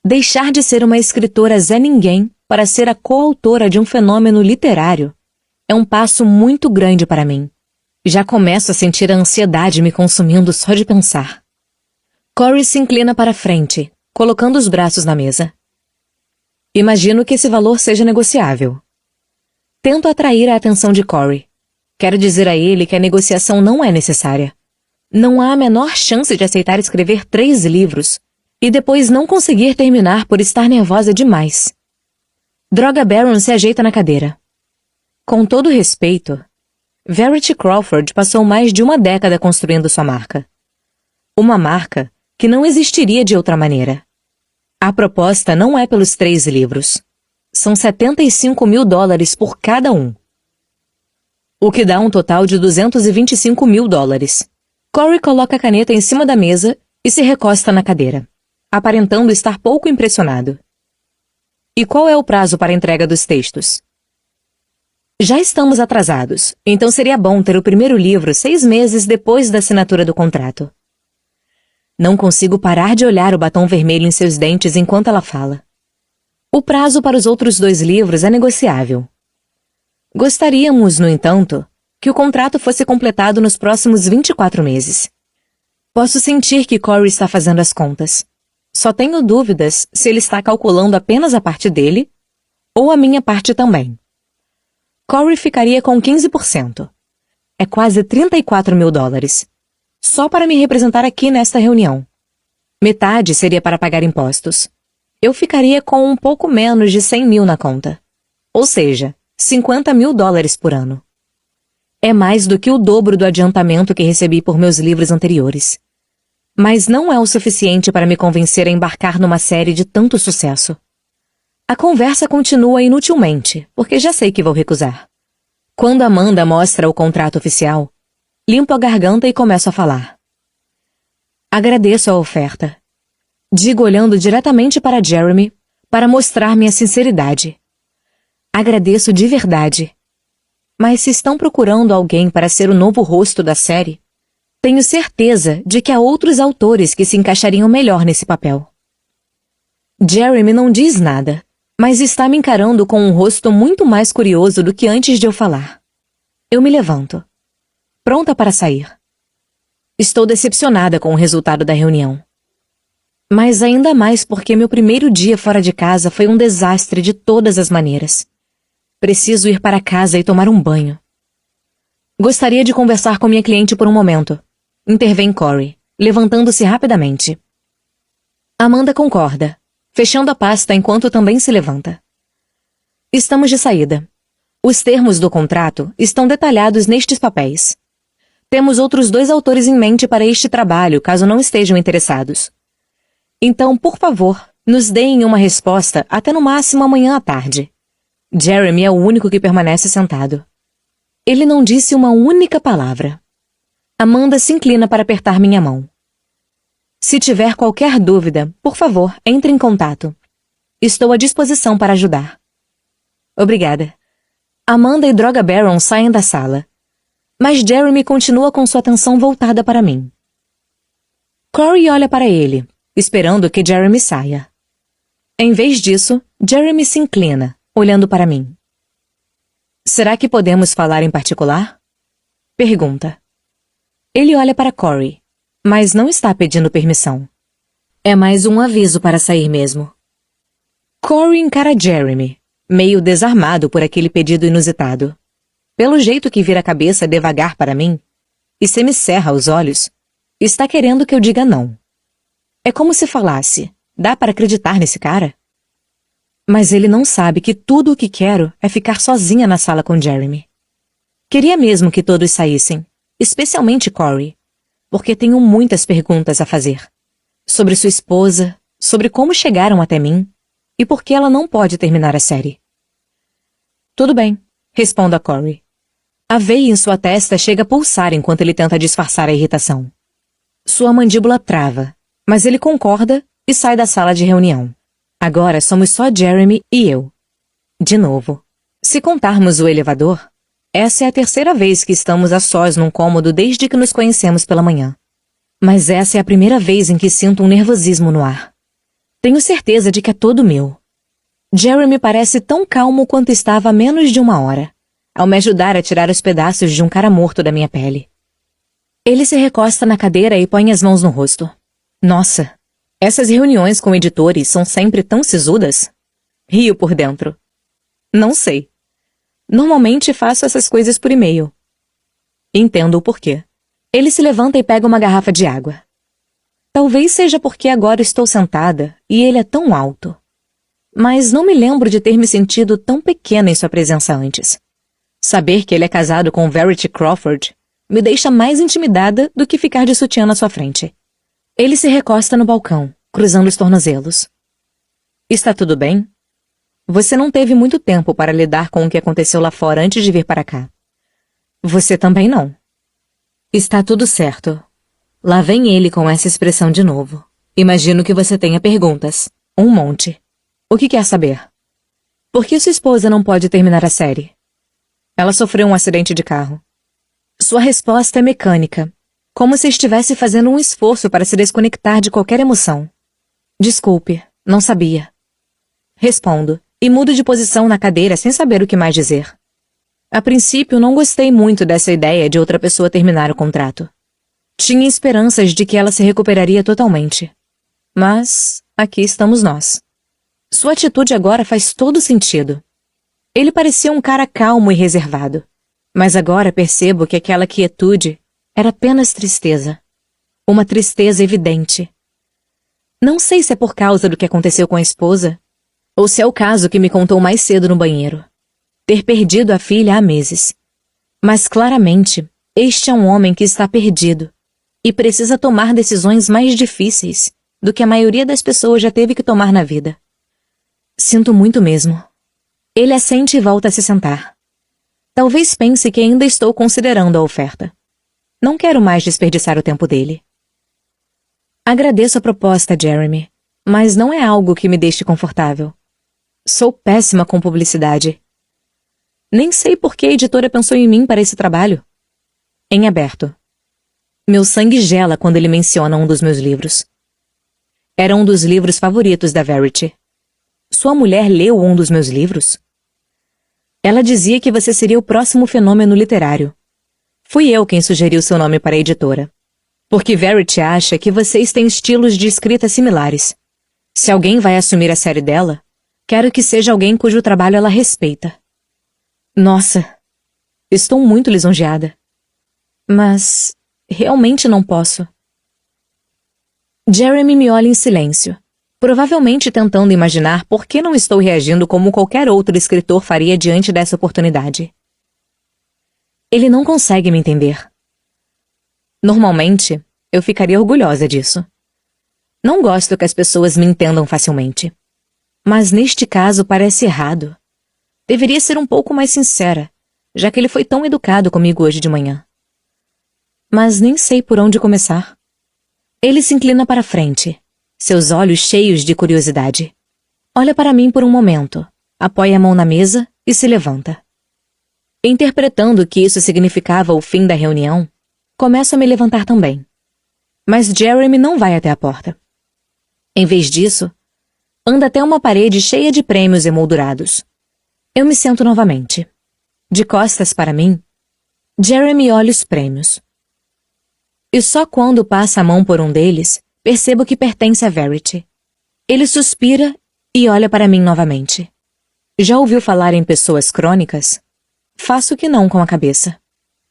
[SPEAKER 3] Deixar de ser uma escritora Zé Ninguém para ser a coautora de um fenômeno literário é um passo muito grande para mim. Já começo a sentir a ansiedade me consumindo só de pensar. Corey se inclina para frente, colocando os braços na mesa. Imagino que esse valor seja negociável. Tento atrair a atenção de Corey. Quero dizer a ele que a negociação não é necessária. Não há a menor chance de aceitar escrever 3 livros e depois não conseguir terminar por estar nervosa demais. Droga Baron se ajeita na cadeira. Com todo respeito, Verity Crawford passou mais de uma década construindo sua marca. Uma marca que não existiria de outra maneira. A proposta não é pelos 3 livros. São $75 mil por cada um. O que dá um total de $225 mil. Corey coloca a caneta em cima da mesa e se recosta na cadeira, aparentando estar pouco impressionado. E qual é o prazo para a entrega dos textos? Já estamos atrasados, então seria bom ter o primeiro livro 6 meses depois da assinatura do contrato. Não consigo parar de olhar o batom vermelho em seus dentes enquanto ela fala. O prazo para os outros 2 livros é negociável. Gostaríamos, no entanto, que o contrato fosse completado nos próximos 24 meses. Posso sentir que Corey está fazendo as contas. Só tenho dúvidas se ele está calculando apenas a parte dele ou a minha parte também. Corey ficaria com 15%. É quase $34 mil. Só para me representar aqui nesta reunião. Metade seria para pagar impostos. Eu ficaria com um pouco menos de 100 mil na conta. Ou seja, $50 mil por ano. É mais do que o dobro do adiantamento que recebi por meus livros anteriores. Mas não é o suficiente para me convencer a embarcar numa série de tanto sucesso. A conversa continua inutilmente, porque já sei que vou recusar. Quando Amanda mostra o contrato oficial, limpo a garganta e começo a falar. Agradeço a oferta. Digo olhando diretamente para Jeremy para mostrar minha sinceridade. Agradeço de verdade. Mas se estão procurando alguém para ser o novo rosto da série, tenho certeza de que há outros autores que se encaixariam melhor nesse papel. Jeremy não diz nada, mas está me encarando com um rosto muito mais curioso do que antes de eu falar. Eu me levanto, pronta para sair. Estou decepcionada com o resultado da reunião. Mas ainda mais porque meu primeiro dia fora de casa foi um desastre de todas as maneiras. Preciso ir para casa e tomar um banho. Gostaria de conversar com minha cliente por um momento. Intervém Corey, levantando-se rapidamente. Amanda concorda, fechando a pasta enquanto também se levanta. Estamos de saída. Os termos do contrato estão detalhados nestes papéis. Temos outros 2 autores em mente para este trabalho, caso não estejam interessados. Então, por favor, nos deem uma resposta até no máximo amanhã à tarde. Jeremy é o único que permanece sentado. Ele não disse uma única palavra. Amanda se inclina para apertar minha mão. Se tiver qualquer dúvida, por favor, entre em contato. Estou à disposição para ajudar. Obrigada. Amanda e Droga Baron saem da sala. Mas Jeremy continua com sua atenção voltada para mim. Corey olha para ele, esperando que Jeremy saia. Em vez disso, Jeremy se inclina, olhando para mim. Será que podemos falar em particular? Pergunta. Ele olha para Corey, mas não está pedindo permissão. É mais um aviso para sair mesmo. Corey encara Jeremy, meio desarmado por aquele pedido inusitado. Pelo jeito que vira a cabeça devagar para mim, e semicerra os olhos, está querendo que eu diga não. É como se falasse, dá para acreditar nesse cara? Mas ele não sabe que tudo o que quero é ficar sozinha na sala com Jeremy. Queria mesmo que todos saíssem, especialmente Corey, porque tenho muitas perguntas a fazer. Sobre sua esposa, sobre como chegaram até mim e por que ela não pode terminar a série. Tudo bem, respondo a Corey. A veia em sua testa chega a pulsar enquanto ele tenta disfarçar a irritação. Sua mandíbula trava, mas ele concorda e sai da sala de reunião. Agora somos só Jeremy e eu. De novo. Se contarmos o elevador, essa é a terceira vez que estamos a sós num cômodo desde que nos conhecemos pela manhã. Mas essa é a primeira vez em que sinto um nervosismo no ar. Tenho certeza de que é todo meu. Jeremy parece tão calmo quanto estava há menos de uma hora, ao me ajudar a tirar os pedaços de um cara morto da minha pele. Ele se recosta na cadeira e põe as mãos no rosto. Nossa, essas reuniões com editores são sempre tão sisudas? Rio por dentro. Não sei. Normalmente faço essas coisas por e-mail. Entendo o porquê. Ele se levanta e pega uma garrafa de água. Talvez seja porque agora estou sentada e ele é tão alto. Mas não me lembro de ter me sentido tão pequena em sua presença antes. Saber que ele é casado com Verity Crawford me deixa mais intimidada do que ficar de sutiã na sua frente. Ele se recosta no balcão, cruzando os tornozelos. Está tudo bem? Você não teve muito tempo para lidar com o que aconteceu lá fora antes de vir para cá. Você também não. Está tudo certo. Lá vem ele com essa expressão de novo. Imagino que você tenha perguntas. Um monte. O que quer saber? Por que sua esposa não pode terminar a série? Ela sofreu um acidente de carro. Sua resposta é mecânica, como se estivesse fazendo um esforço para se desconectar de qualquer emoção. Desculpe, não sabia. Respondo, e mudo de posição na cadeira sem saber o que mais dizer. A princípio, não gostei muito dessa ideia de outra pessoa terminar o contrato. Tinha esperanças de que ela se recuperaria totalmente. Mas aqui estamos nós. Sua atitude agora faz todo sentido. Ele parecia um cara calmo e reservado. Mas agora percebo que aquela quietude era apenas tristeza. Uma tristeza evidente. Não sei se é por causa do que aconteceu com a esposa, ou se é o caso que me contou mais cedo no banheiro. Ter perdido a filha há meses. Mas claramente, este é um homem que está perdido e precisa tomar decisões mais difíceis do que a maioria das pessoas já teve que tomar na vida. Sinto muito mesmo. Ele assente e volta a se sentar. Talvez pense que ainda estou considerando a oferta. Não quero mais desperdiçar o tempo dele. Agradeço a proposta, Jeremy, mas não é algo que me deixe confortável. Sou péssima com publicidade. Nem sei por que a editora pensou em mim para esse trabalho. Em aberto. Meu sangue gela quando ele menciona um dos meus livros. Era um dos livros favoritos da Verity. Sua mulher leu um dos meus livros? Ela dizia que você seria o próximo fenômeno literário. Fui eu quem sugeriu seu nome para a editora. Porque Verity acha que vocês têm estilos de escrita similares. Se alguém vai assumir a série dela, quero que seja alguém cujo trabalho ela respeita. Nossa, estou muito lisonjeada. Mas realmente não posso. Jeremy me olha em silêncio, provavelmente tentando imaginar por que não estou reagindo como qualquer outro escritor faria diante dessa oportunidade. Ele não consegue me entender. Normalmente, eu ficaria orgulhosa disso. Não gosto que as pessoas me entendam facilmente. Mas neste caso parece errado. Deveria ser um pouco mais sincera, já que ele foi tão educado comigo hoje de manhã. Mas nem sei por onde começar. Ele se inclina para frente, seus olhos cheios de curiosidade. Olha para mim por um momento, apoia a mão na mesa e se levanta. Interpretando que isso significava o fim da reunião, começo a me levantar também. Mas Jeremy não vai até a porta. Em vez disso, anda até uma parede cheia de prêmios emoldurados. Eu me sento novamente. De costas para mim, Jeremy olha os prêmios. E só quando passa a mão por um deles, percebo que pertence a Verity. Ele suspira e olha para mim novamente. Já ouviu falar em pessoas crônicas? Faço que não com a cabeça.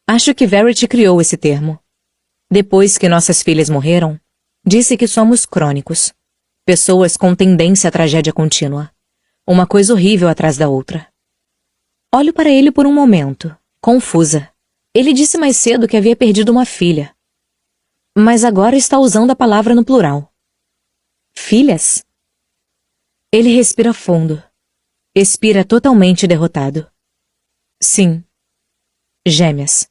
[SPEAKER 3] Acho que Verity criou esse termo. Depois que nossas filhas morreram, disse que somos crônicos. Pessoas com tendência à tragédia contínua. uma coisa horrível atrás da outra. Olho para ele por um momento, confusa. Ele disse mais cedo que havia perdido uma filha. Mas agora está usando a palavra no plural. Filhas? Ele respira fundo. Expira totalmente derrotado. Sim. Gêmeas.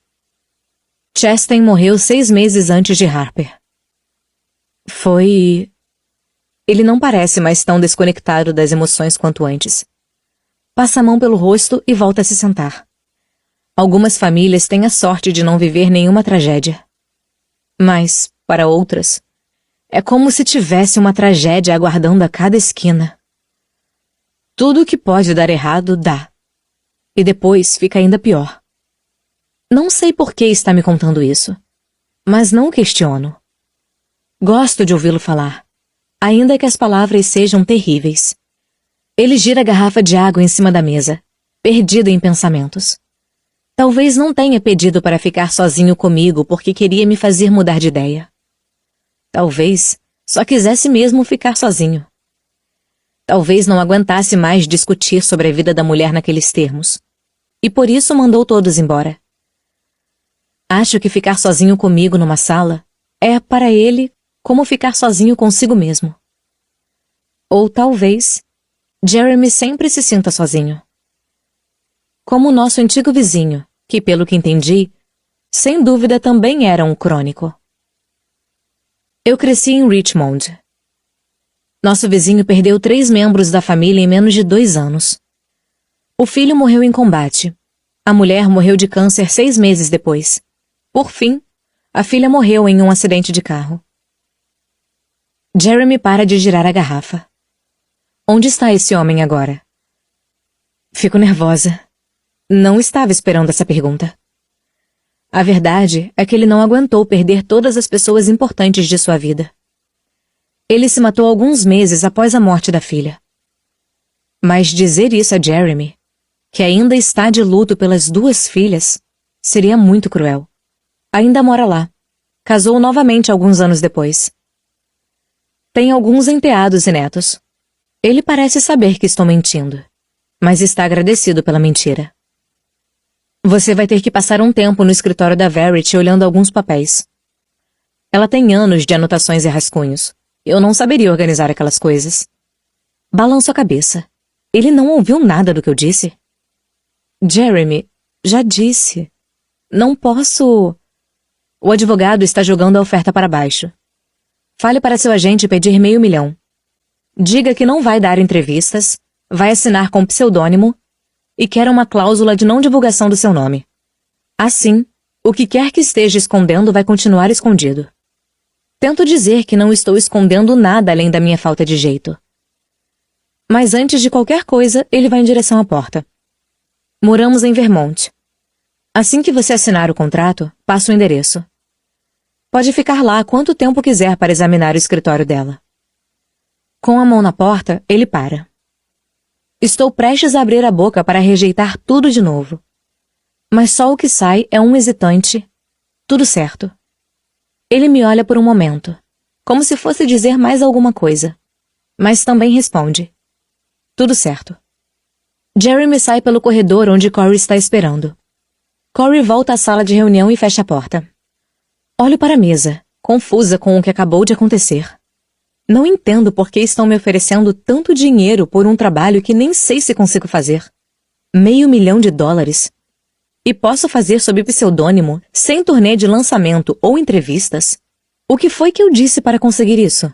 [SPEAKER 3] Chastain morreu 6 meses antes de Harper. Foi... Ele não parece mais tão desconectado das emoções quanto antes. Passa a mão pelo rosto e volta a se sentar. Algumas famílias têm a sorte de não viver nenhuma tragédia. Mas, para outras, é como se tivesse uma tragédia aguardando a cada esquina. Tudo o que pode dar errado, dá. E depois fica ainda pior. Não sei por que está me contando isso, mas não o questiono. Gosto de ouvi-lo falar, ainda que as palavras sejam terríveis. Ele gira a garrafa de água em cima da mesa, perdido em pensamentos. Talvez não tenha pedido para ficar sozinho comigo porque queria me fazer mudar de ideia. Talvez só quisesse mesmo ficar sozinho. Talvez não aguentasse mais discutir sobre a vida da mulher naqueles termos. E por isso mandou todos embora. Acho que ficar sozinho comigo numa sala é, para ele, como ficar sozinho consigo mesmo. Ou talvez, Jeremy sempre se sinta sozinho. Como o nosso antigo vizinho, que, pelo que entendi, sem dúvida também era um crônico. Eu cresci em Richmond. Nosso vizinho perdeu 3 membros da família em menos de 2 anos. O filho morreu em combate. A mulher morreu de câncer 6 meses depois. Por fim, a filha morreu em um acidente de carro. Jeremy para de girar a garrafa. Onde está esse homem agora? Fico nervosa. Não estava esperando essa pergunta. A verdade é que ele não aguentou perder todas as pessoas importantes de sua vida. Ele se matou alguns meses após a morte da filha. Mas dizer isso a Jeremy, que ainda está de luto pelas 2 filhas, seria muito cruel. Ainda mora lá. Casou novamente alguns anos depois. Tem alguns enteados e netos. Ele parece saber que estou mentindo, mas está agradecido pela mentira. Você vai ter que passar um tempo no escritório da Verity olhando alguns papéis. Ela tem anos de anotações e rascunhos. Eu não saberia organizar aquelas coisas. Balanço a cabeça. Ele não ouviu nada do que eu disse? Jeremy, já disse. Não posso... O advogado está jogando a oferta para baixo. Fale para seu agente pedir $500 mil. Diga que não vai dar entrevistas, vai assinar com pseudônimo e quer uma cláusula de não divulgação do seu nome. Assim, o que quer que esteja escondendo vai continuar escondido. Tento dizer que não estou escondendo nada além da minha falta de jeito. Mas antes de qualquer coisa, ele vai em direção à porta. Moramos em Vermont. Assim que você assinar o contrato, passa o endereço. Pode ficar lá quanto tempo quiser para examinar o escritório dela. Com a mão na porta, ele para. Estou prestes a abrir a boca para rejeitar tudo de novo. Mas só o que sai é um hesitante. Tudo certo. Ele me olha por um momento, como se fosse dizer mais alguma coisa. Mas também responde. Tudo certo. Jeremy sai pelo corredor onde Corey está esperando. Corey volta à sala de reunião e fecha a porta. Olho para a mesa, confusa com o que acabou de acontecer. Não entendo por que estão me oferecendo tanto dinheiro por um trabalho que nem sei se consigo fazer. $500 mil. E posso fazer sob pseudônimo, sem turnê de lançamento ou entrevistas? O que foi que eu disse para conseguir isso?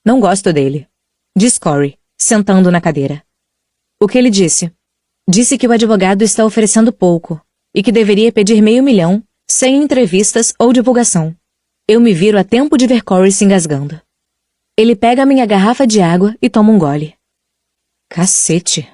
[SPEAKER 3] Não gosto dele, diz Corey, sentando na cadeira. O que ele disse? Disse que o advogado está oferecendo pouco e que deveria pedir $500 mil, sem entrevistas ou divulgação. Eu me viro a tempo de ver Corey se engasgando. Ele pega minha garrafa de água e toma um gole. Cacete.